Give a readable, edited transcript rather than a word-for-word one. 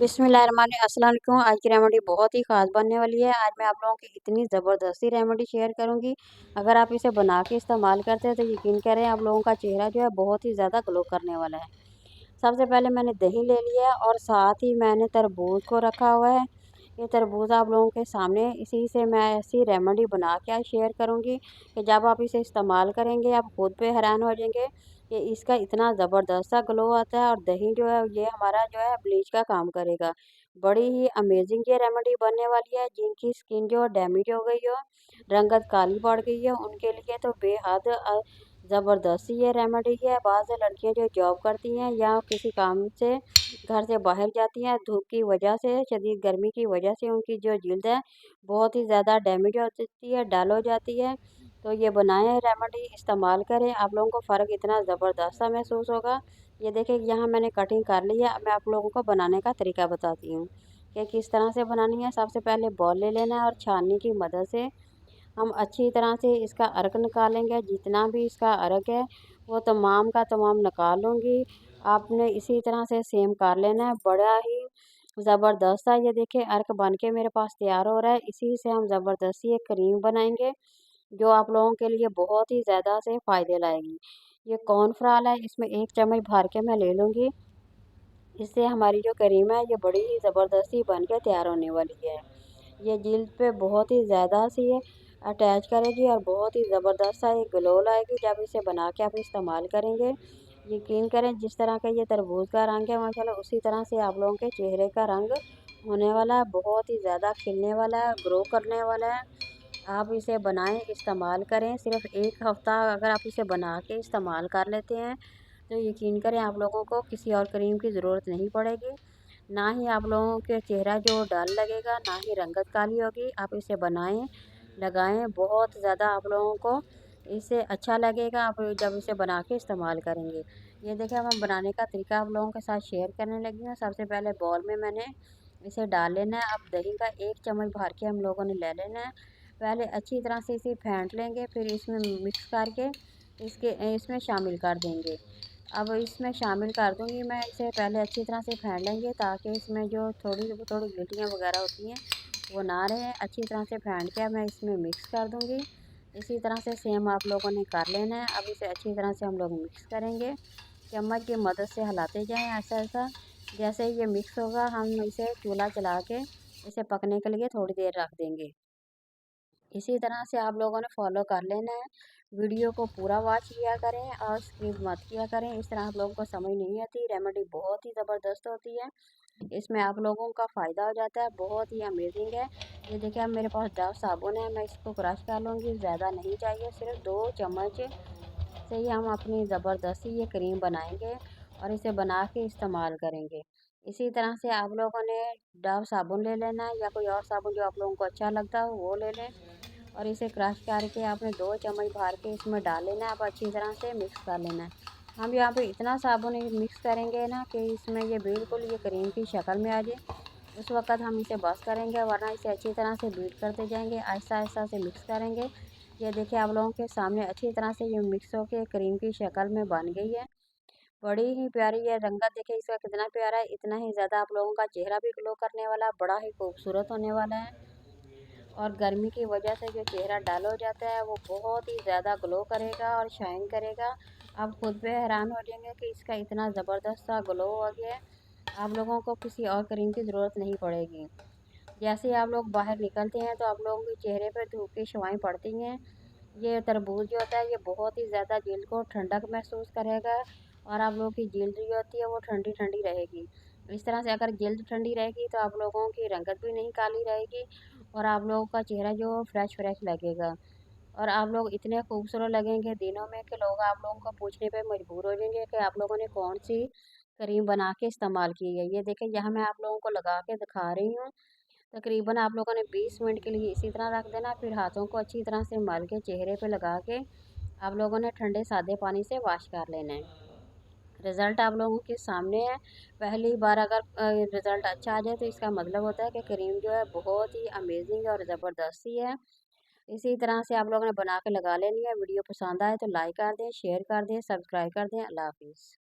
अस्सलाम वालेकुम। आज की रेमेडी बहुत ही ख़ास बनने वाली है। आज मैं आप लोगों की इतनी ज़बरदस्ती रेमेडी शेयर करूँगी। अगर आप इसे बना के इस्तेमाल करते हैं तो यकीन करें आप लोगों का चेहरा जो है बहुत ही ज़्यादा ग्लो करने वाला है। सबसे पहले मैंने दही ले लिया है और साथ ही मैंने तरबूज को रखा हुआ है। ये तरबूज आप लोगों के सामने इसी से मैं ऐसी रेमेडी बना के आज शेयर करूँगी कि जब आप इसे इस्तेमाल करेंगे आप खुद पे हैरान हो जाएंगे कि इसका इतना ज़बरदस्त सा ग्लो आता है। और दही जो है ये हमारा जो है ब्लीच का काम करेगा। बड़ी ही अमेजिंग ये रेमेडी बनने वाली है। जिनकी स्किन जो डैमेज हो गई हो, रंगत काली पड़ गई है, उनके लिए तो बेहद ज़बरदस्त ये रेमेडी है। बाज़ लड़कियां जो जॉब करती हैं या किसी काम से घर से बाहर जाती हैं, धूप की वजह से, शदीद गर्मी की वजह से उनकी जो जिल्द है बहुत ही ज़्यादा डैमेज हो जाती है, डल हो जाती है। तो ये बनाएं रेमेडी, इस्तेमाल करें, आप लोगों को फ़र्क इतना ज़बरदस्त सा महसूस होगा। ये देखिए यहाँ मैंने कटिंग कर ली है। अब मैं आप लोगों को बनाने का तरीका बताती हूँ कि किस तरह से बनानी है। सबसे पहले बॉल ले लेना है और छाननी की मदद से हम अच्छी तरह से इसका अर्क निकालेंगे। जितना भी इसका अर्क है वो तमाम का तमाम निकाल लूँगी। आपने इसी तरह से सेम कर लेना है। बड़ा ही ज़बरदस्त है। ये देखिए अर्क बन के मेरे पास तैयार हो रहा है। इसी से हम ज़बरदस्ती एक क्रीम बनाएंगे जो आप लोगों के लिए बहुत ही ज़्यादा से फ़ायदे लाएगी। ये कॉर्नफ्लावर है, इसमें 1 चम्मच भर के मैं ले लूँगी। इससे हमारी जो क्रीम है ये बड़ी ही ज़बरदस्ती बन के तैयार होने वाली है। ये जिल्द पे बहुत ही ज़्यादा सी ये अटैच करेगी और बहुत ही ज़बरदस्त सा ये ग्लो लाएगी जब इसे बना के आप इस्तेमाल करेंगे। यकीन करें जिस तरह का ये तरबूज का रंग है माशाल्लाह उसी तरह से आप लोगों के चेहरे का रंग होने वाला है। बहुत ही ज़्यादा खिलने वाला है, ग्रो करने वाला है। आप इसे बनाएं, इस्तेमाल करें। सिर्फ 1 हफ़्ता अगर आप इसे बना के इस्तेमाल कर लेते हैं तो यकीन करें आप लोगों को किसी और क्रीम की ज़रूरत नहीं पड़ेगी। ना ही आप लोगों के चेहरा जो डल लगेगा, ना ही रंगत काली होगी। आप इसे बनाएं, लगाएं, बहुत ज़्यादा आप लोगों को इससे अच्छा लगेगा आप जब इसे बना के इस्तेमाल करेंगे। ये देखिए अब हम बनाने का तरीका आप लोगों के साथ शेयर करने लगी हूँ। सबसे पहले बाउल में मैंने इसे डाल लेना है। अब दही का 1 चम्मच भर के हम लोगों ने ले लेना है। पहले अच्छी तरह से इसे फेंट लेंगे, फिर इसमें मिक्स करके इसमें शामिल कर देंगे। अब इसमें शामिल कर दूँगी मैं इसे। पहले अच्छी तरह से फेंट लेंगे ताकि इसमें जो थोड़ी थोड़ी गिल्टियाँ वगैरह होती हैं वो ना रहें। अच्छी तरह से फेंट के मैं इसमें मिक्स कर दूँगी। इसी तरह से सेम आप लोगों ने कर लेना है। अब इसे अच्छी तरह से हम लोग मिक्स करेंगे। चम्मच की मदद से हिलाते जाएँ ऐसा-ऐसा। जैसे ये मिक्स होगा हम इसे चूल्हा जला के इसे पकने के लिए थोड़ी देर रख देंगे। इसी तरह से आप लोगों ने फॉलो कर लेना है। वीडियो को पूरा वॉच किया करें और स्किप मत किया करें। इस तरह आप लोगों को समझ नहीं आती। रेमेडी बहुत ही ज़बरदस्त होती है। इसमें आप लोगों का फ़ायदा हो जाता है, बहुत ही अमेजिंग है। ये देखिए अब मेरे पास डव साबुन है, मैं इसको क्रश कर लूँगी। ज़्यादा नहीं चाहिए, सिर्फ 2 चम्मच से ही हम अपनी ज़बरदस्ती ये क्रीम बनाएंगे और इसे बना के इस्तेमाल करेंगे। इसी तरह से आप लोगों ने डव साबुन ले लेना है या कोई और साबुन जो आप लोगों को अच्छा लगता हो वो ले लें और इसे क्रश करके आपने 2 चम्मच भर के इसमें डाल लेना है। आप अच्छी तरह से मिक्स कर लेना है। हम यहाँ पे इतना साबुन मिक्स करेंगे ना कि इसमें ये बिल्कुल ये क्रीम की शक्ल में आ जाए। उस वक़्त हम इसे बस करेंगे, वरना इसे अच्छी तरह से बीट करते जाएंगे, आहिस्ता-आहिस्ता से मिक्स करेंगे। ये देखिए आप लोगों के सामने अच्छी तरह से ये मिक्स होके क्रीम की शक्ल में बन गई है। बड़ी ही प्यारी ये रंगत देखिए इसका कितना प्यारा है, इतना ही ज़्यादा आप लोगों का चेहरा भी ग्लो करने वाला है, बड़ा ही खूबसूरत होने वाला है। और गर्मी की वजह से जो चेहरा डल हो जाता है वो बहुत ही ज़्यादा ग्लो करेगा और शाइन करेगा। आप खुद पे हैरान हो जाएंगे कि इसका इतना ज़बरदस्त सा ग्लो हो गया है। आप लोगों को किसी और क्रीम की ज़रूरत नहीं पड़ेगी। जैसे ही आप लोग बाहर निकलते हैं तो आप लोगों के चेहरे पर धूप की छाँवें पड़ती हैं। ये तरबूज जो होता है ये बहुत ही ज़्यादा जिल्द को ठंडक महसूस करेगा और आप लोगों की जिल्द जो होती है वो ठंडी ठंडी रहेगी। इस तरह से अगर जिल्द ठंडी रहेगी तो आप लोगों की रंगत भी नहीं काली रहेगी और आप लोगों का चेहरा जो फ्रेश फ्रेश लगेगा। और आप लोग इतने खूबसूरत लगेंगे दिनों में कि लोग आप लोगों को पूछने पे मजबूर हो जाएंगे कि आप लोगों ने कौन सी क्रीम बना के इस्तेमाल की है। ये देखें यहाँ मैं आप लोगों को लगा के दिखा रही हूँ। तकरीबन आप लोगों ने 20 मिनट के लिए इसी तरह रख देना, फिर हाथों को अच्छी तरह से मल के चेहरे पे लगा के आप लोगों ने ठंडे सादे पानी से वॉश कर लेना है। रिज़ल्ट आप लोगों के सामने है। पहली बार अगर रिज़ल्ट अच्छा आ जाए तो इसका मतलब होता है कि क्रीम जो है बहुत ही अमेजिंग और ज़बरदस्त ही है। इसी तरह से आप लोगों ने बना के लगा लेनी है। वीडियो पसंद आए तो लाइक कर दें, शेयर कर दें, सब्सक्राइब कर दें। अल्लाह हाफिज़।